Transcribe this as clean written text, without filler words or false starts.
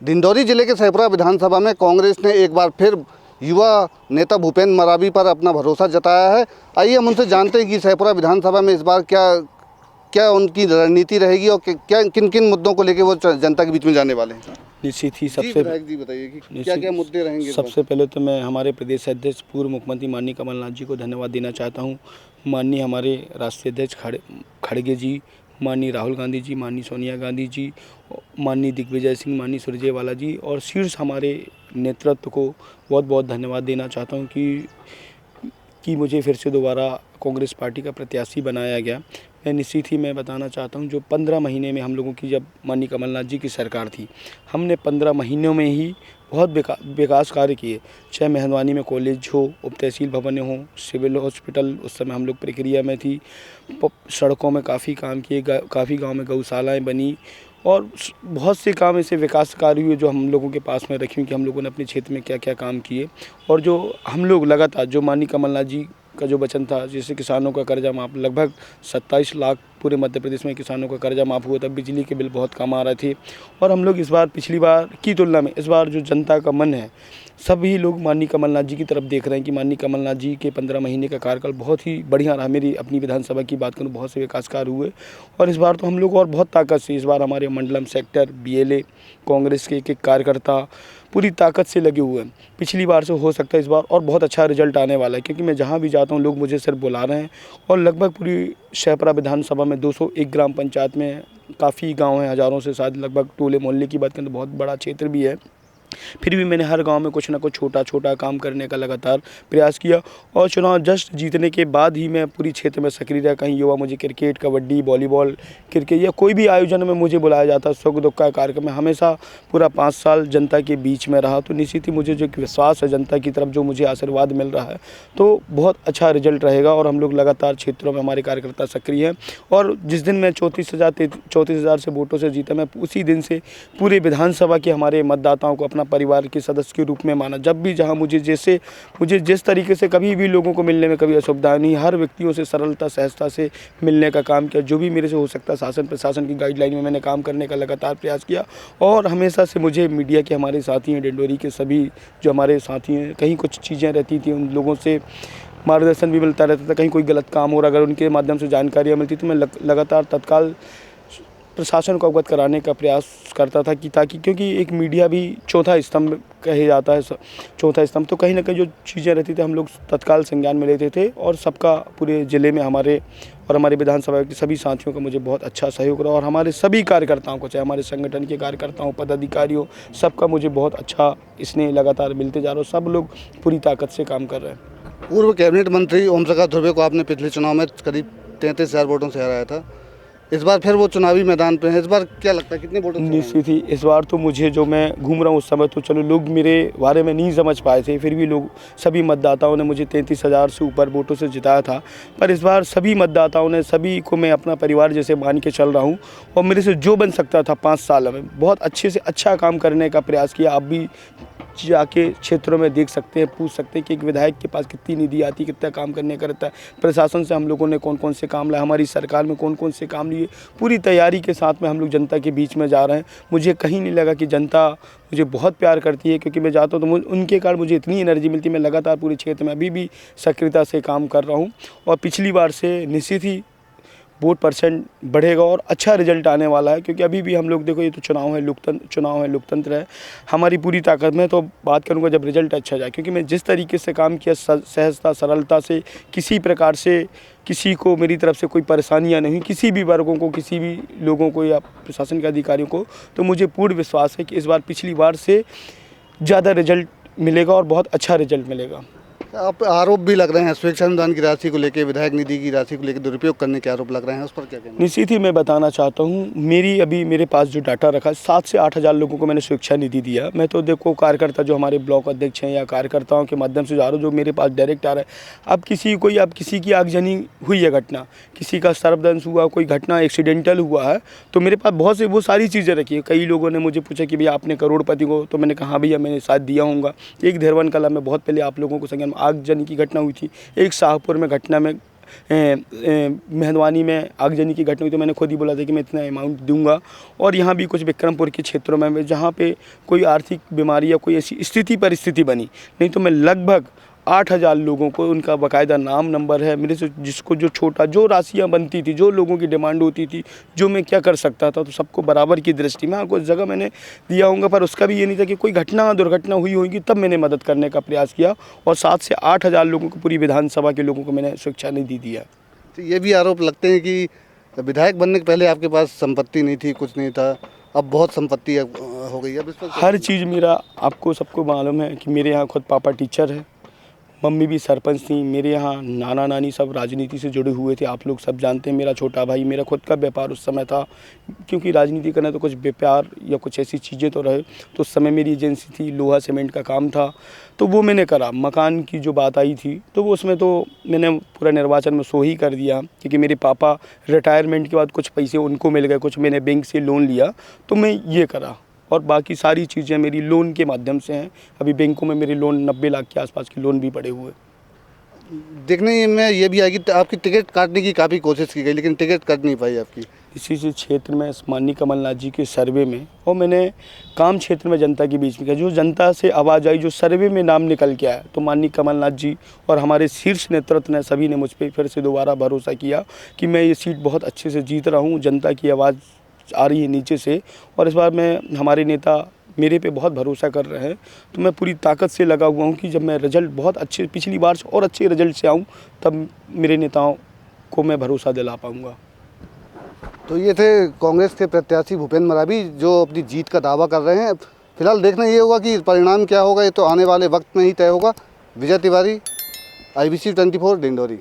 डिंडौरी जिले के सहपुरा विधानसभा में कांग्रेस ने एक बार फिर युवा नेता भूपेंद्र मरावी पर अपना भरोसा जताया है। आइए हम उनसे जानते हैं कि सहपुरा विधानसभा में इस बार क्या उनकी रणनीति रहेगी और क्या किन किन मुद्दों को लेकर वो जनता के बीच में जाने वाले हैं। निश्चित ही जी बताइए कि क्या क्या मुद्दे रहेंगे। सबसे पहले तो मैं हमारे प्रदेश अध्यक्ष पूर्व मुख्यमंत्री माननीय कमलनाथ जी को धन्यवाद देना चाहता हूँ। माननीय हमारे राष्ट्रीय अध्यक्ष खड़गे जी, माननीय राहुल गांधी जी, माननीय सोनिया गांधी जी, माननीय दिग्विजय सिंह, माननीय सुरजेवाला जी और शीर्ष हमारे नेतृत्व को बहुत बहुत धन्यवाद देना चाहता हूँ कि मुझे फिर से दोबारा कांग्रेस पार्टी का प्रत्याशी बनाया गया। निश्चित ही मैं बताना चाहता हूं, जो 15 महीने में हम लोगों की जब माननीय कमलनाथ जी की सरकार थी, हमने 15 महीनों में ही बहुत विकास कार्य किए। चाहे मेहंदवानी में कॉलेज हो, उप तहसील भवन हो, सिविल हॉस्पिटल उस समय हम लोग प्रक्रिया में थी, सड़कों में काफ़ी काम किए, काफ़ी गाँव में गौशालाएँ बनी और बहुत से काम ऐसे विकास कार्य हुए जो हम लोगों के पास में रखे कि हम लोगों ने अपने क्षेत्र में क्या क्या काम किए। और जो हम लोग लगातार जो माननीय कमलनाथ जी का जो वचन था, जैसे किसानों का कर्जा माफ़, लगभग 27 लाख पूरे मध्य प्रदेश में किसानों का कर्जा माफ़ हुआ था। बिजली के बिल बहुत कम आ रहे थे और हम लोग इस बार पिछली बार की तुलना में इस बार जो जनता का मन है, सभी लोग माननीय कमलनाथ जी की तरफ देख रहे हैं कि माननीय कमलनाथ जी के 15 महीने का कार्यकाल बहुत ही बढ़िया रहा। मेरी अपनी विधानसभा की बात करूँ, बहुत से विकास कार्य हुए और इस बार तो हम लोग और बहुत ताकत से, इस बार हमारे मंडलम सेक्टर BLA कांग्रेस के एक कार्यकर्ता पूरी ताकत से लगे हुए हैं। पिछली बार से हो सकता है इस बार और बहुत अच्छा रिजल्ट आने वाला है, क्योंकि मैं जहां भी जाता हूं लोग मुझे सिर्फ बुला रहे हैं और लगभग पूरी सहपुरा विधानसभा में 201 ग्राम पंचायत में काफ़ी गांव हैं, हज़ारों से शायद लगभग टोले मोहल्ले की बात करें तो बहुत बड़ा क्षेत्र भी है। फिर भी मैंने हर गांव में कुछ ना कुछ छोटा छोटा काम करने का लगातार प्रयास किया और चुनाव जस्ट जीतने के बाद ही मैं पूरी क्षेत्र में सक्रिय रहा। कहीं युवा मुझे क्रिकेट, कबड्डी, वॉलीबॉल, क्रिकेट या कोई भी आयोजन में मुझे बुलाया जाता, सुख दुख का कार्यक्रम में हमेशा पूरा 5 साल जनता के बीच में रहा। तो निश्चित ही मुझे जो विश्वास है जनता की तरफ, जो मुझे आशीर्वाद मिल रहा है, तो बहुत अच्छा रिजल्ट रहेगा और हम लोग लगातार क्षेत्रों में हमारे कार्यकर्ता सक्रिय हैं। और जिस दिन मैं 34,000 से वोटों से जीता, मैं उसी दिन से पूरे विधानसभा के हमारे मतदाताओं को अपना परिवार के सदस्य के रूप में माना। जब भी जहां मुझे जिस तरीके से कभी भी लोगों को मिलने में कभी असुविधा नहीं, हर व्यक्तियों से सरलता सहजता से मिलने का काम किया। जो भी मेरे से हो सकता है शासन प्रशासन की गाइडलाइन में मैंने काम करने का लगातार प्रयास किया। और हमेशा से मुझे मीडिया के हमारे साथी हैं, डिंडौरी के सभी जो हमारे साथी हैं, कहीं कुछ चीज़ें रहती थी उन लोगों से मार्गदर्शन भी मिलता रहता था। कहीं कोई गलत काम हो रहा, अगर उनके माध्यम से जानकारियाँ मिलती तो मैं लगातार तत्काल प्रशासन को अवगत कराने का प्रयास करता था कि ताकि, क्योंकि एक मीडिया भी चौथा स्तंभ कहे जाता है, चौथा स्तंभ, तो कहीं ना कहीं जो चीज़ें रहती थी हम लोग तत्काल संज्ञान में लेते थे। और सबका पूरे ज़िले में हमारे विधानसभा के सभी साथियों का मुझे बहुत अच्छा सहयोग रहा और हमारे सभी कार्यकर्ताओं को, चाहे हमारे संगठन के कार्यकर्ताओं, पदाधिकारियों, सबका मुझे बहुत अच्छा स्नेह लगातार मिलते जा रहा है। सब लोग पूरी ताकत से काम कर रहे हैं। पूर्व कैबिनेट मंत्री ओम प्रकाश धुर्वे को आपने पिछले चुनाव में करीब 33,000 वोटों से हराया था। इस बार फिर वो चुनावी मैदान पे है, इस बार क्या लगता है कितने वोटों से? निश्चित ही इस बार तो मुझे, जो मैं घूम रहा हूँ उस समय तो चलो लोग मेरे बारे में नहीं समझ पाए थे, फिर भी लोग, सभी मतदाताओं ने मुझे 33,000 से ऊपर वोटों से जिताया था। पर इस बार सभी मतदाताओं ने, सभी को मैं अपना परिवार जैसे मान के चल रहा हूँ और मेरे से जो बन सकता था 5 साल में बहुत अच्छे से अच्छा काम करने का प्रयास किया। आप भी जाके क्षेत्रों में देख सकते हैं, पूछ सकते हैं कि एक विधायक के पास कितनी निधि आती, कितना काम करने का रहता है, प्रशासन से हम लोगों ने कौन कौन से काम लाए, हमारी सरकार में कौन कौन से काम लिए, पूरी तैयारी के साथ में हम लोग जनता के बीच में जा रहे हैं। मुझे कहीं नहीं लगा कि जनता मुझे बहुत प्यार करती है, क्योंकि मैं जाता हूँ तो उनके कारण मुझे इतनी एनर्जी मिलती है। मैं लगातार पूरे क्षेत्र में अभी भी सक्रियता से काम कर रहा हूँ और पिछली बार से निश्चित ही वोट परसेंट बढ़ेगा और अच्छा रिजल्ट आने वाला है। क्योंकि अभी भी हम लोग देखो, ये तो चुनाव है, लोकतंत्र है, हमारी पूरी ताकत में तो बात करूंगा जब रिजल्ट अच्छा जाए। क्योंकि मैं जिस तरीके से काम किया, सहजता सरलता से, किसी प्रकार से किसी को मेरी तरफ से कोई परेशानियां नहीं, किसी भी वर्गों को, किसी भी लोगों को या प्रशासन के अधिकारियों को, तो मुझे पूर्ण विश्वास है कि इस बार पिछली बार से ज़्यादा रिजल्ट मिलेगा और बहुत अच्छा रिजल्ट मिलेगा। आप आरोप भी लग रहे हैं स्वेच्छा अनुदान की राशि को लेकर, विधायक निधि की राशि को लेकर दुरुपयोग करने के आरोप लग रहे हैं, उस पर क्या कहना है? निश्चित ही मैं बताना चाहता हूँ, मेरे पास जो डाटा रखा है, 7 से 8 हज़ार लोगों को मैंने स्वेच्छा निधि दिया। मैं तो देखो कार्यकर्ता जो हमारे ब्लॉक अध्यक्ष हैं या कार्यकर्ताओं के माध्यम से जा रहा हूँ, जो मेरे पास डायरेक्ट आ रहा है। अब किसी की आगजनी हुई है घटना, किसी का सर्पदंश हुआ, कोई घटना एक्सीडेंटल हुआ है, तो मेरे पास बहुत से वो सारी चीज़ें रखी है। कई लोगों ने मुझे पूछा कि भैया आपने करोड़पति को, तो मैंने कहा भैया मैंने साथ दिया हूँगा। एक धैरवन कला में बहुत पहले आप लोगों को संज्ञान में आगजनी की घटना हुई थी, एक शाहपुर में घटना में मेहंदवानी में आगजनी की घटना हुई तो मैंने खुद ही बोला था कि मैं इतना अमाउंट दूंगा। और यहाँ भी कुछ विक्रमपुर के क्षेत्रों में जहाँ पे कोई आर्थिक बीमारी या कोई ऐसी स्थिति परिस्थिति बनी, नहीं तो मैं लगभग 8,000 लोगों को, उनका बाकायदा नाम नंबर है मेरे से, जिसको जो छोटा जो राशियाँ बनती थी, जो लोगों की डिमांड होती थी, जो मैं क्या कर सकता था, तो सबको बराबर की दृष्टि में कुछ जगह मैंने दिया होगा। पर उसका भी ये नहीं था कि कोई घटना दुर्घटना हुई होगी तब मैंने मदद करने का प्रयास किया। और 7 से 8,000 लोगों को, पूरी विधानसभा के लोगों को मैंने शिक्षा निधि दिया। तो ये भी आरोप लगते हैं कि विधायक बनने के पहले आपके पास संपत्ति नहीं थी, कुछ नहीं था, अब बहुत संपत्ति हो गई है। अब इस पर हर चीज़ मेरा, आपको सबको मालूम है कि मेरे यहाँ खुद पापा टीचर है, मम्मी भी सरपंच थी, मेरे यहाँ नाना नानी सब राजनीति से जुड़े हुए थे। आप लोग सब जानते हैं, मेरा छोटा भाई, मेरा खुद का व्यापार उस समय था, क्योंकि राजनीति करना तो कुछ व्यापार या कुछ ऐसी चीज़ें तो रहे। तो उस समय मेरी एजेंसी थी, लोहा सीमेंट का काम था, तो वो मैंने करा। मकान की जो बात आई थी तो वो उसमें तो मैंने पूरा निर्वाचन में सो ही कर दिया, क्योंकि मेरे पापा रिटायरमेंट के बाद कुछ पैसे उनको मिल गए, कुछ मैंने बैंक से लोन लिया, तो मैं ये करा। और बाकी सारी चीज़ें मेरी लोन के माध्यम से हैं। अभी बैंकों में मेरे लोन 90 लाख के आसपास के लोन भी पड़े हुए। देखने में ये भी आएगी, आपकी टिकट काटने की काफ़ी कोशिश की गई, लेकिन टिकट कट नहीं पाई आपकी। इसी से क्षेत्र में माननीय कमलनाथ जी के सर्वे में, और मैंने काम क्षेत्र में जनता के बीच में किया, जो जनता से आवाज़ आई, जो सर्वे में नाम निकल के आया, तो माननीय कमलनाथ जी और हमारे शीर्ष नेतृत्व ने सभी ने मुझ पर फिर से दोबारा भरोसा किया कि मैं ये सीट बहुत अच्छे से जीत रहा हूँ। जनता की आवाज़ आ रही है नीचे से, और इस बार मैं, हमारे नेता मेरे पे बहुत भरोसा कर रहे हैं, तो मैं पूरी ताकत से लगा हुआ हूँ कि जब मैं रिजल्ट बहुत अच्छे, पिछली बार से और अच्छे रिजल्ट से आऊँ, तब मेरे नेताओं को मैं भरोसा दिला पाऊँगा। तो ये थे कांग्रेस के प्रत्याशी भूपेंद्र मरावी, जो अपनी जीत का दावा कर रहे हैं। फिलहाल देखना ये होगा कि परिणाम क्या होगा, ये तो आने वाले वक्त में ही तय होगा। विजय तिवारी, IBC 24, डिंडोरी।